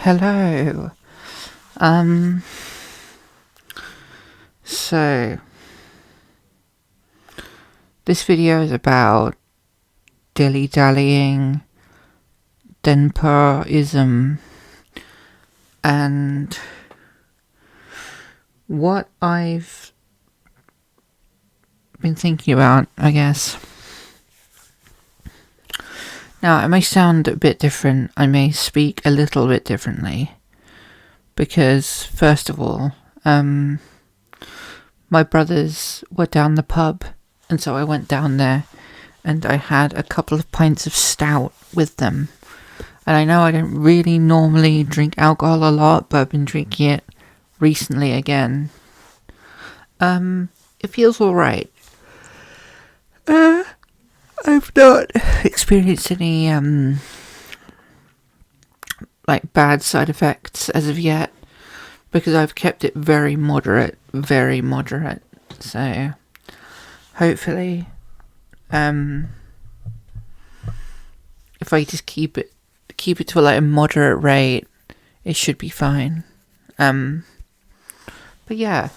Hello. So this video is about dilly-dallying, Denpaism, and what I've been thinking about, I guess. Now, it may sound a bit different, I may speak a little bit differently, because, first of all, my brothers were down the pub, and so I went down there, and I had a couple of pints of stout with them. And I know I don't really normally drink alcohol a lot, but I've been drinking it recently again. It feels alright. I've not experienced any, bad side effects as of yet, because I've kept it very moderate. So, hopefully, if I just keep it to a moderate rate, it should be fine. But yeah.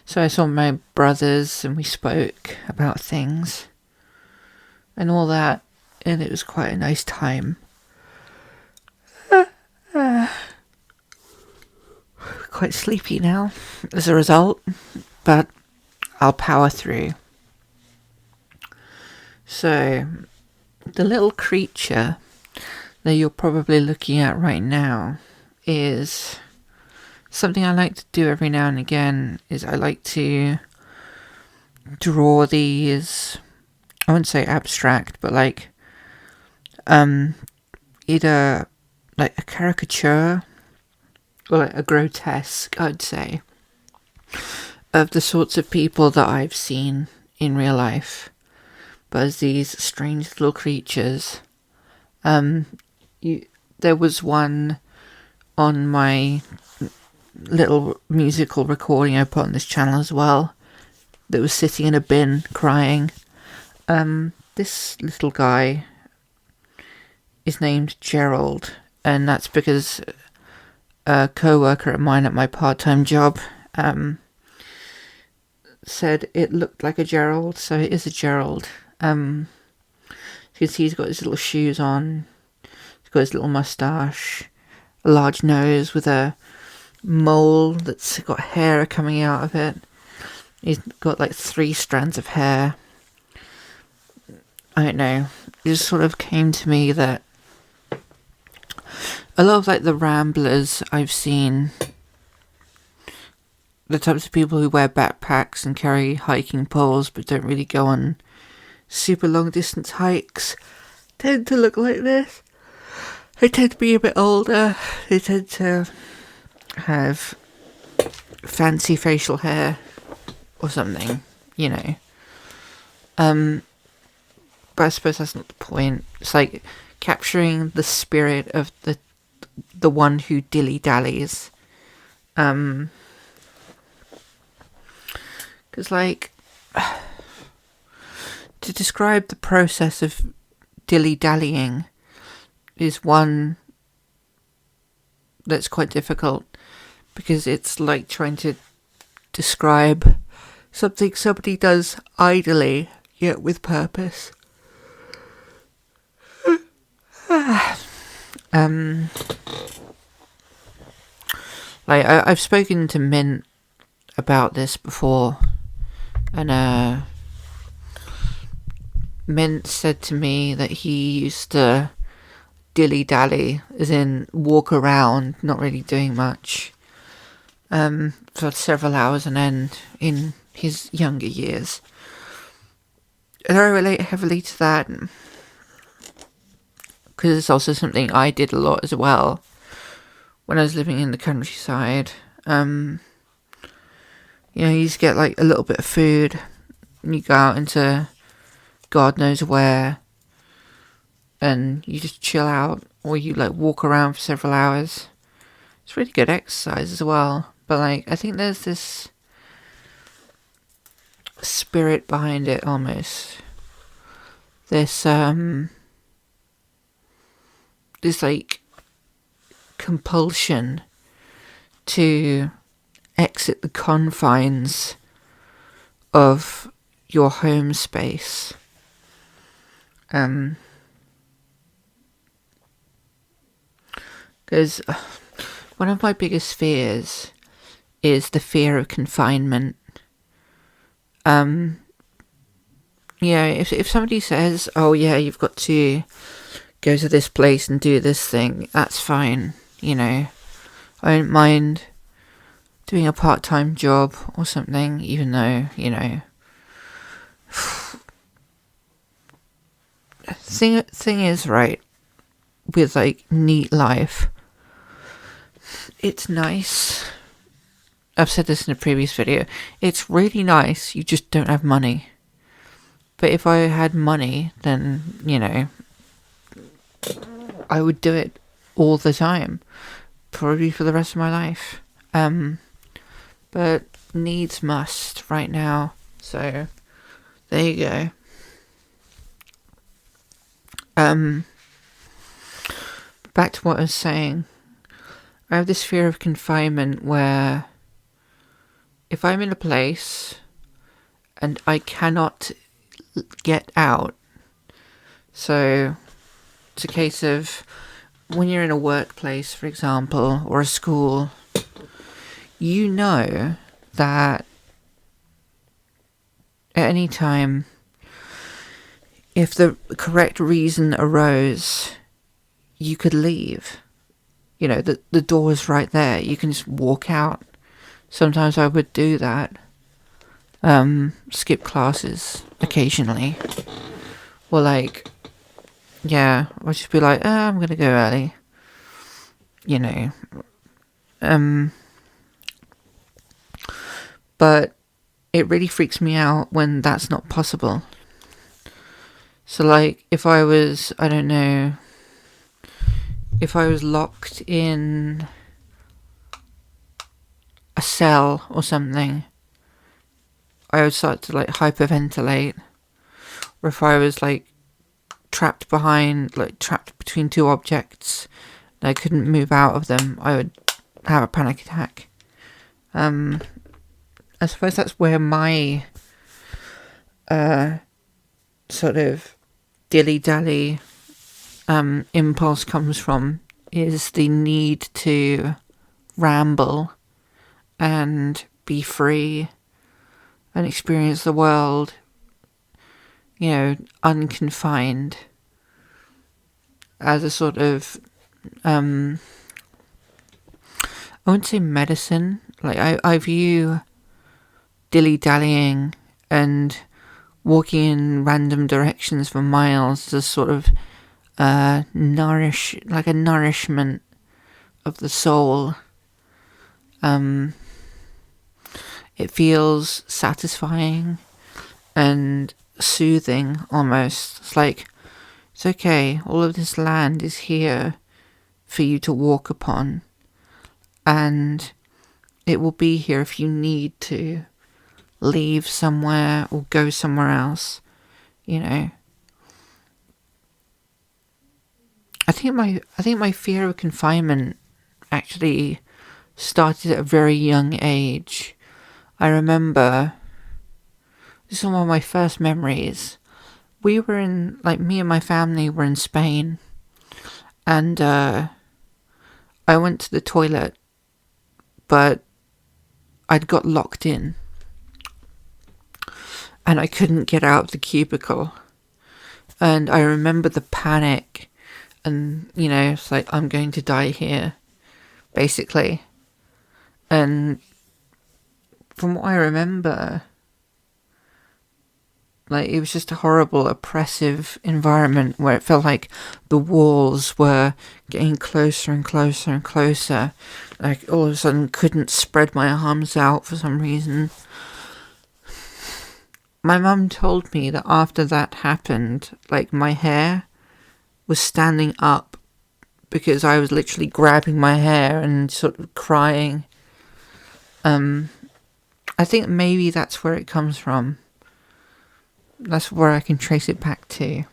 So I saw my brothers and we spoke about things and all that, and it was quite a nice time. Quite sleepy now as a result, but I'll power through. So, the little creature that you're probably looking at right now is something I like to do every now and again. Is I like to draw these, I wouldn't say abstract, but either a caricature or a grotesque, I'd say, of the sorts of people that I've seen in real life, but as these strange little creatures. There was one on my little musical recording I put on this channel as well, that was sitting in a bin crying. This little guy is named Gerald, and that's because a co-worker of mine at my part-time job said it looked like a Gerald, so it is a Gerald. You can see he's got his little shoes on, he's got his little moustache, a large nose with a mole that's got hair coming out of it. He's got 3 strands of hair. I don't know, it just sort of came to me that a lot of the ramblers I've seen, the types of people who wear backpacks and carry hiking poles but don't really go on super long distance hikes, tend to look like this. They tend to be a bit older. They tend to have fancy facial hair or something, you know. But I suppose that's not the point. It's capturing the spirit of the one who dilly-dallies. Because to describe the process of dilly-dallying is one that's quite difficult, because it's like trying to describe something somebody does idly yet with purpose. I've spoken to Mint about this before, and Mint said to me that he used to dilly-dally, as in walk around, not really doing much, for several hours on end in his younger years. And I relate heavily to that, because it's also something I did a lot as well when I was living in the countryside. You just get a little bit of food, and you go out into God knows where, and you just chill out, or you walk around for several hours. It's really good exercise as well, but I think there's this spirit behind it almost. This compulsion to exit the confines of your home space. Because one of my biggest fears is the fear of confinement. If somebody says, oh yeah, you've got to go to this place and do this thing, that's fine, I don't mind doing a part-time job or something, even though, thing is, right, with like neat life, it's nice. I've said this in a previous video. It's really nice. You just don't have money. But if I had money, then, I would do it all the time. Probably for the rest of my life. But needs must right now. So, there you go. Back to what I was saying. I have this fear of confinement where if I'm in a place and I cannot get out, so it's a case of when you're in a workplace, for example, or a school, you know that at any time, if the correct reason arose, you could leave. The door's right there. You can just walk out. Sometimes I would do that. Skip classes occasionally. Or I'd just be like, I'm gonna go early. But it really freaks me out when that's not possible. So if I was, if I was locked in a cell or something, I would start to hyperventilate. Or if I was trapped between two objects and I couldn't move out of them, I would have a panic attack. I suppose that's where my sort of dilly-dally impulse comes from, is the need to ramble and be free and experience the world, unconfined, as a sort of I wouldn't say medicine. I view dilly-dallying and walking in random directions for miles as sort of a nourishment of the soul. It feels satisfying and soothing almost. It's okay, all of this land is here for you to walk upon, and it will be here if you need to leave somewhere or go somewhere else, I think my fear of confinement actually started at a very young age. I remember, this is one of my first memories. We were me and my family were in Spain, and I went to the toilet, but I'd got locked in, and I couldn't get out of the cubicle. And I remember the panic, and, it's I'm going to die here, basically. And from what I remember, it was just a horrible, oppressive environment where it felt like the walls were getting closer and closer and closer. All of a sudden couldn't spread my arms out for some reason. My mum told me that after that happened, my hair was standing up because I was literally grabbing my hair and sort of crying. I think maybe that's where it comes from. That's where I can trace it back to.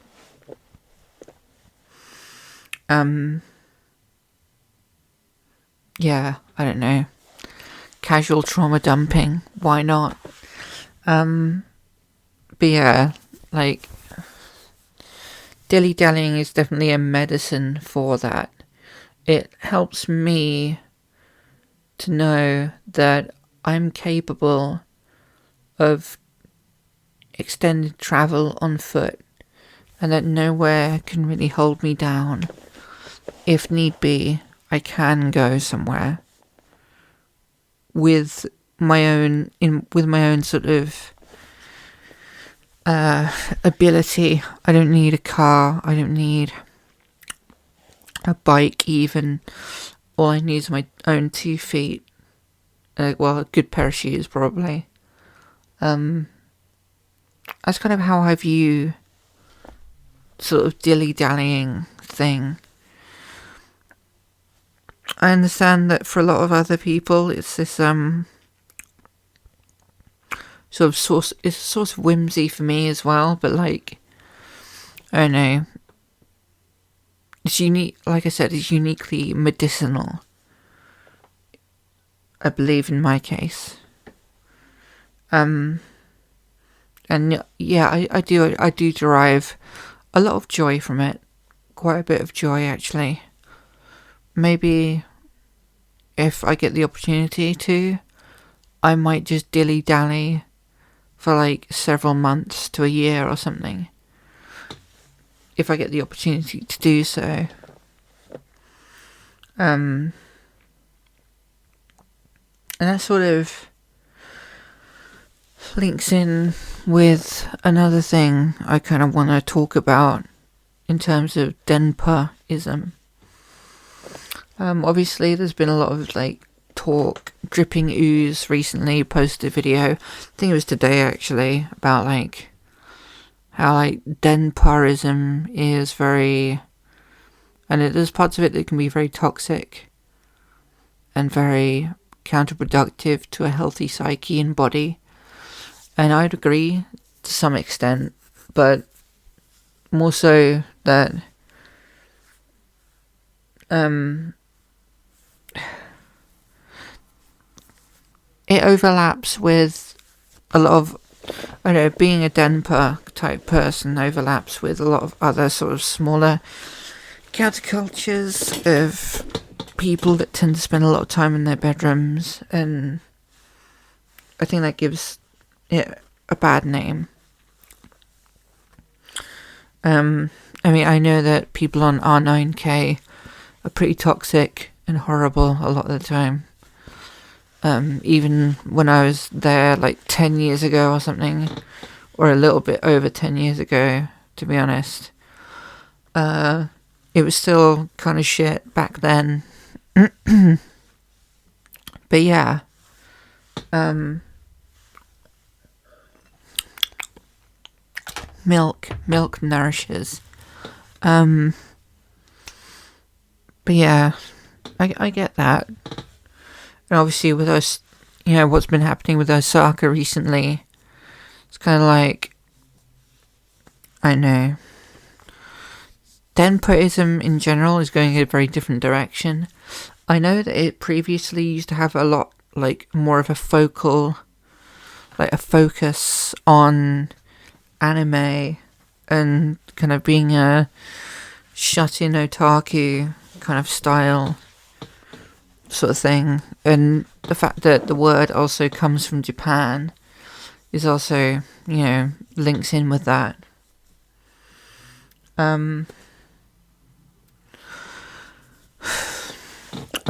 yeah, I don't know, casual trauma dumping. Why not? But yeah, like, dilly-dallying is definitely a medicine for that. It helps me to know that I'm capable of extended travel on foot, and that nowhere can really hold me down. If need be, I can go somewhere with my own sort of ability. I don't need a car. I don't need a bike even. All I need is my own 2 feet. Well, a good pair of shoes probably. That's kind of how I view sort of dilly-dallying thing. I understand that for a lot of other people it's this sort of source, it's a source of whimsy for me as well, but like, I don't know, it's unique. Like I said, it's uniquely medicinal, I believe, in my case. And yeah, I do derive a lot of joy from it. Quite a bit of joy, actually. Maybe if I get the opportunity to, I might just dilly-dally for like several months to a year or something. If I get the opportunity to do so. And that sort of links in with another thing I kind of want to talk about in terms of Denpaism. Obviously there's been a lot of like talk. Dripping Ooze recently posted a video, I think it was today actually, about like how like Denpaism is very, and there's parts of it that can be very toxic and very counterproductive to a healthy psyche and body. And I'd agree to some extent, but more so that it overlaps with a lot of, I don't know, being a Denpa type person overlaps with a lot of other sort of smaller countercultures of people that tend to spend a lot of time in their bedrooms, and I think that gives it a bad name. I mean, I know that people on R9K are pretty toxic and horrible a lot of the time. Even when I was there like 10 years ago or something, or a little bit over 10 years ago, to be honest, it was still kind of shit back then. But yeah, milk nourishes. But yeah, I get that. And obviously with us, you know, what's been happening with Osaka recently, it's kind of like, I know, Denpaism in general is going in a very different direction. I know that it previously used to have a lot, like, more of a focal, like a focus on anime and kind of being a shut-in otaku kind of style sort of thing. And the fact that the word also comes from Japan is also, you know, links in with that. I've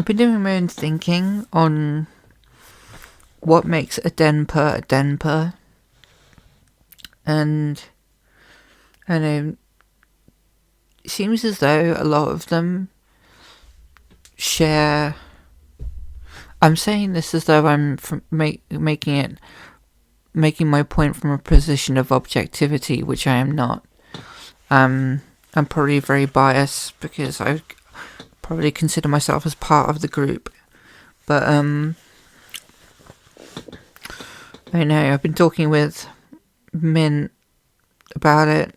been doing my own thinking on what makes a Denpa. And I know it seems as though a lot of them share. I'm saying this as though I'm making my point from a position of objectivity, which I am not. I'm probably very biased because I probably consider myself as part of the group, but I know I've been talking with Mint about it,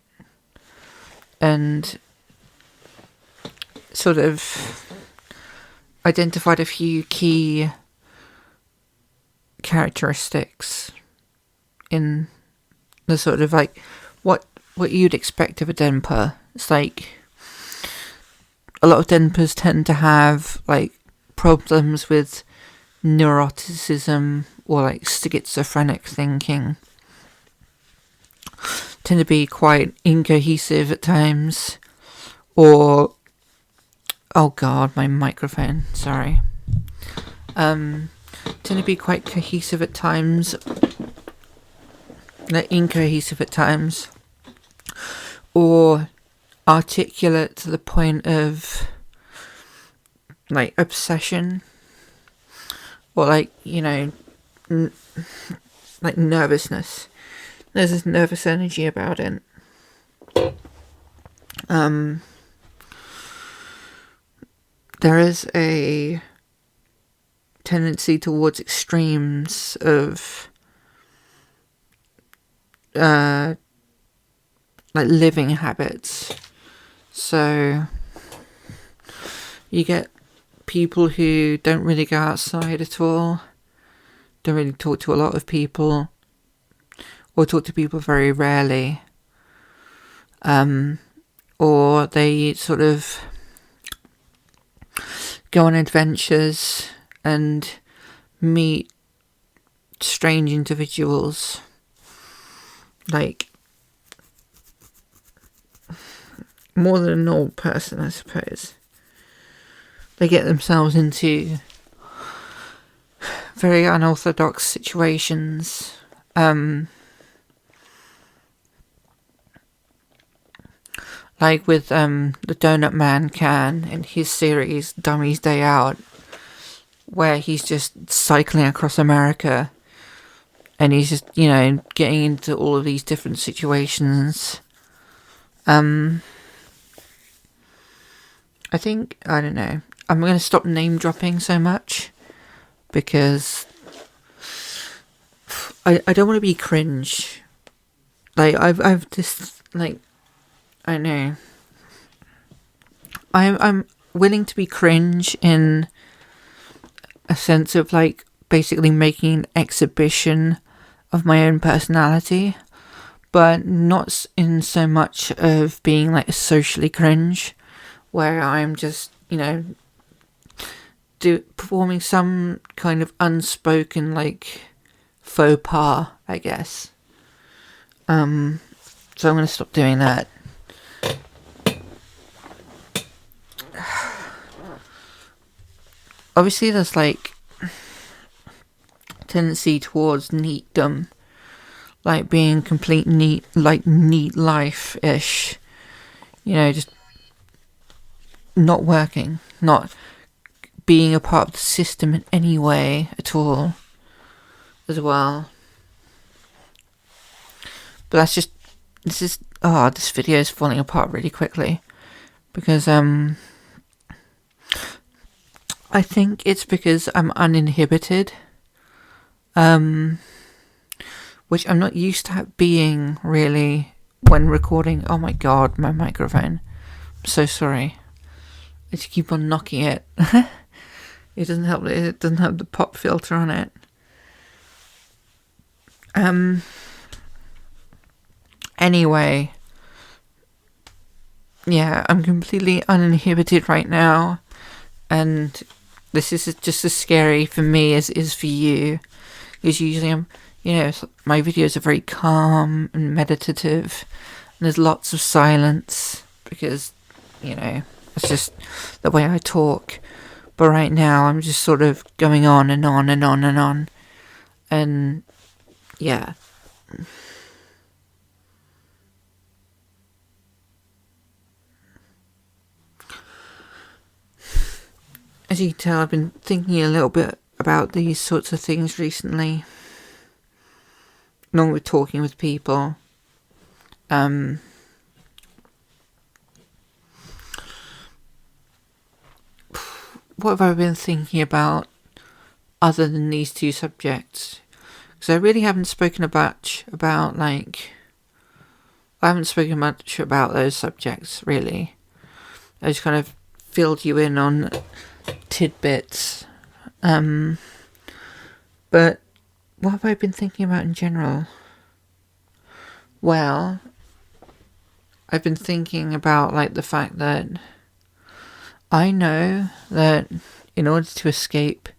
and sort of identified a few key characteristics in the sort of like what you'd expect of a Denpa. It's like a lot of Denpas tend to have like problems with neuroticism or like schizophrenic thinking. Tend to be quite incohesive at times, or oh god, my microphone, sorry. Tend to be quite cohesive at times, like incohesive at times, or articulate to the point of like obsession, or like, you know, like nervousness. There's this nervous energy about it. There is a tendency towards extremes of like living habits. So you get people who don't really go outside at all, don't really talk to a lot of people, or talk to people very rarely, or they sort of go on adventures and meet strange individuals, like more than a normal person, I suppose. They get themselves into very unorthodox situations. Like with the Donut Man Can in his series Dummy's Day Out, where he's just cycling across America and he's just, you know, getting into all of these different situations. I think, I don't know, I'm going to stop name dropping so much because I don't want to be cringe. Like, I've just, like, I know. I'm willing to be cringe in a sense of like basically making an exhibition of my own personality, but not in so much of being like socially cringe, where I'm just, you know, performing some kind of unspoken like faux pas, I guess. So I'm gonna stop doing that. Obviously there's like tendency towards neatdom, like being complete neat, like neat life-ish, you know, just not working, not being a part of the system in any way at all as well. But that's just, this video is falling apart really quickly because I think it's because I'm uninhibited, which I'm not used to being really when recording. Oh my god, my microphone. I'm so sorry. I just keep on knocking it. It doesn't help that it doesn't have the pop filter on it. Anyway, yeah, I'm completely uninhibited right now, and this is just as scary for me as it is for you, because usually I'm, you know, my videos are very calm and meditative, and there's lots of silence, because, you know, it's just the way I talk. But right now I'm just sort of going on and on and on and on, and yeah. As you can tell, I've been thinking a little bit about these sorts of things recently, along with talking with people. What have I been thinking about other than these two subjects? Because I really haven't spoken much about, like, I haven't spoken much about those subjects, really. I just kind of filled you in on tidbits. But what have I been thinking about in general? Well, I've been thinking about like the fact that I know that in order to escape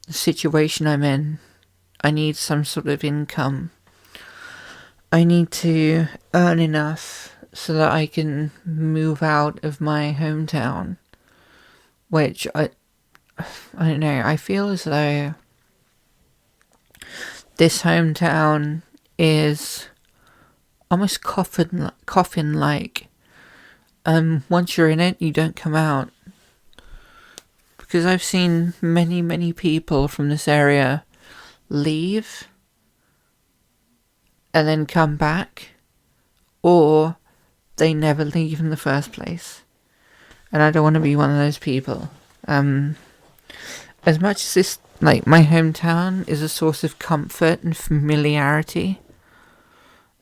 the situation I'm in, I need some sort of income. I need to earn enough so that I can move out of my hometown, which I don't know, I feel as though this hometown is almost coffin-like. Once you're in it, you don't come out. Because I've seen many people from this area leave and then come back, or they never leave in the first place. And I don't want to be one of those people. As much as this, like, my hometown is a source of comfort and familiarity,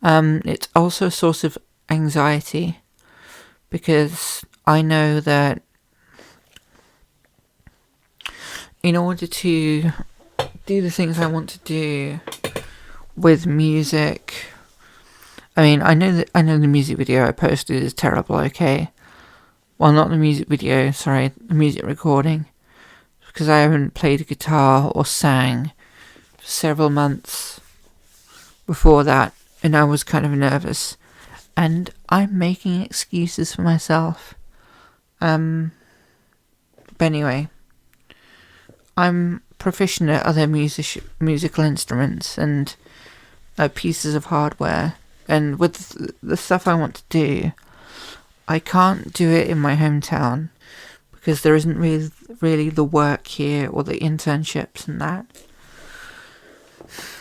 it's also a source of anxiety, because I know that in order to do the things I want to do with music, I know the music video I posted is terrible, okay? Well, not the music video, sorry, the music recording, because I haven't played a guitar or sang for several months before that, and I was kind of nervous, and I'm making excuses for myself. But anyway, I'm proficient at other musical instruments and pieces of hardware, and with the stuff I want to do, I can't do it in my hometown because there isn't really the work here or the internships and that.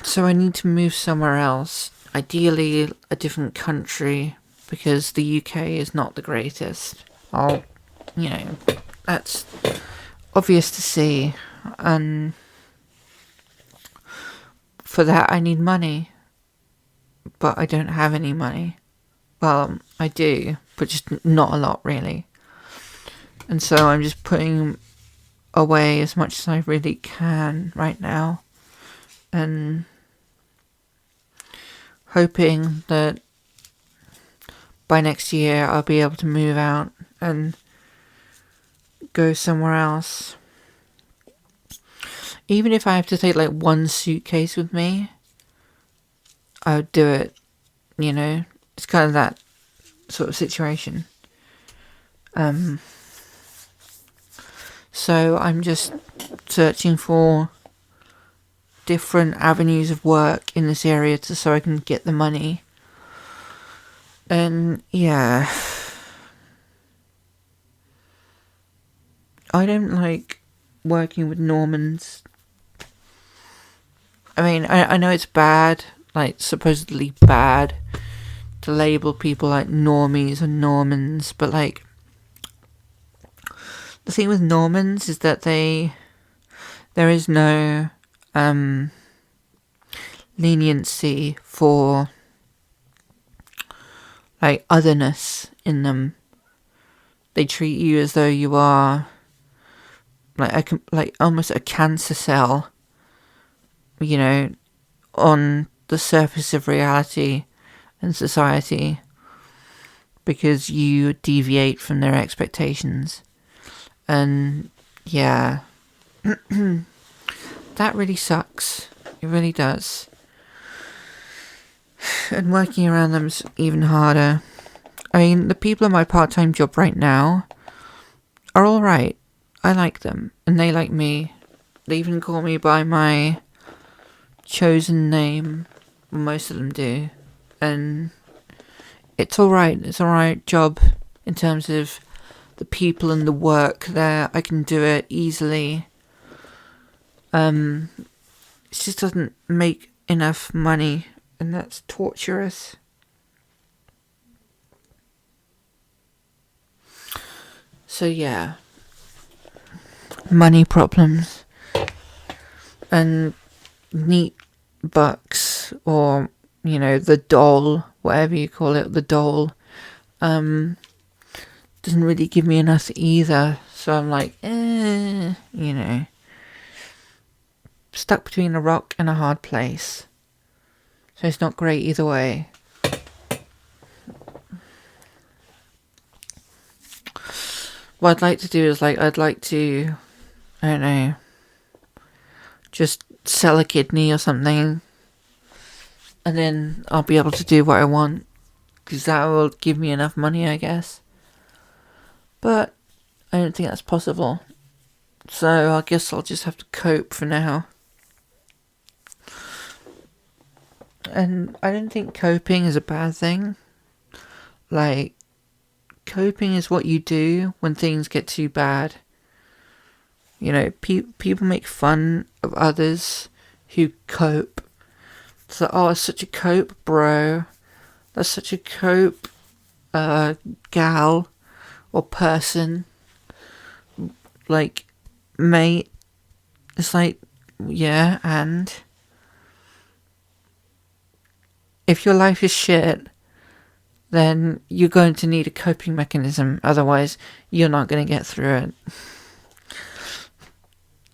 So I need to move somewhere else, ideally a different country, because the UK is not the greatest. That's obvious to see, and for that I need money, but I don't have any money. Well, I do, but just not a lot really. And so I'm just putting away as much as I really can right now, and hoping that by next year I'll be able to move out and go somewhere else. Even if I have to take like one suitcase with me, I would do it, It's kind of that sort of situation. So I'm just searching for different avenues of work in this area so I can get the money. And yeah, I don't like working with Normans. I know it's bad, like supposedly bad, to label people like normies or Normans, but like, the thing with Normans is that there is no leniency for like otherness in them. They treat you as though you are like almost a cancer cell, on the surface of reality and society, because you deviate from their expectations. And yeah, that really sucks. It really does. And working around them's even harder. The people in my part-time job right now are alright. I like them, and they like me. They even call me by my chosen name. Most of them do. And it's alright. It's alright job in terms of the people and the work there. I can do it easily. It just doesn't make enough money, and that's torturous. So yeah, money problems and neat bucks, or the dole, whatever you call it, the dole, doesn't really give me enough either. So I'm like, stuck between a rock and a hard place. So it's not great either way. What I'd like to do is I'd like to, I don't know, just sell a kidney or something. And then I'll be able to do what I want. Because that will give me enough money, I guess. But I don't think that's possible. So I guess I'll just have to cope for now. And I don't think coping is a bad thing. Coping is what you do when things get too bad. People make fun of others who cope. It's like, oh, it's such a cope, bro. That's such a cope, gal or person. Mate. It's like, yeah, and if your life is shit, then you're going to need a coping mechanism. Otherwise, you're not going to get through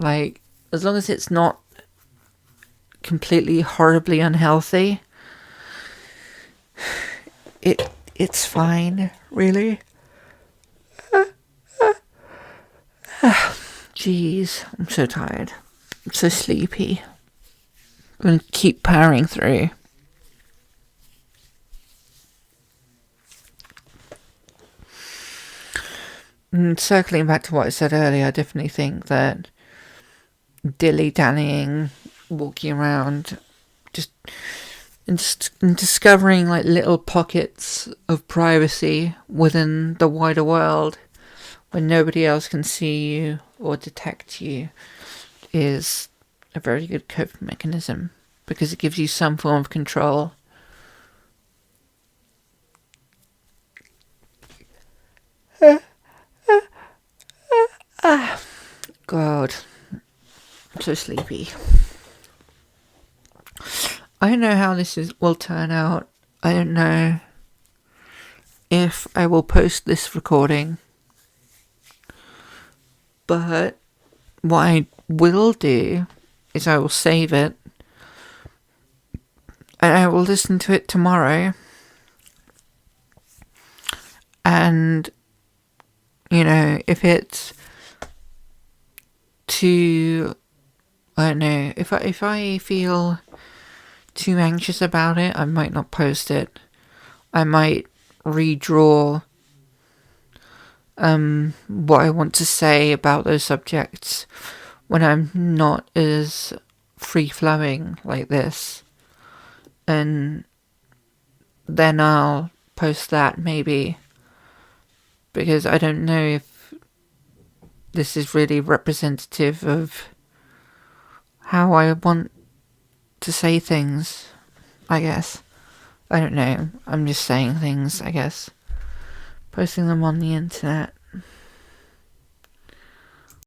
it. As long as it's not completely horribly unhealthy, it's fine, really. Jeez, I'm so tired. I'm so sleepy. I'm going to keep powering through. And circling back to what I said earlier, I definitely think that dilly-dallying, walking around, just discovering little pockets of privacy within the wider world when nobody else can see you or detect you is a very good coping mechanism, because it gives you some form of control. God, I'm so sleepy. I don't know how this will turn out. I don't know if I will post this recording. But what I will do is I will save it. And I will listen to it tomorrow. And, if it's too, I don't know, if I feel too anxious about it, I might not post it. I might redraw what I want to say about those subjects when I'm not as free-flowing like this. And then I'll post that, maybe. Because I don't know if this is really representative of how I want to say things, I guess. I don't know. I'm just saying things, I guess. Posting them on the internet.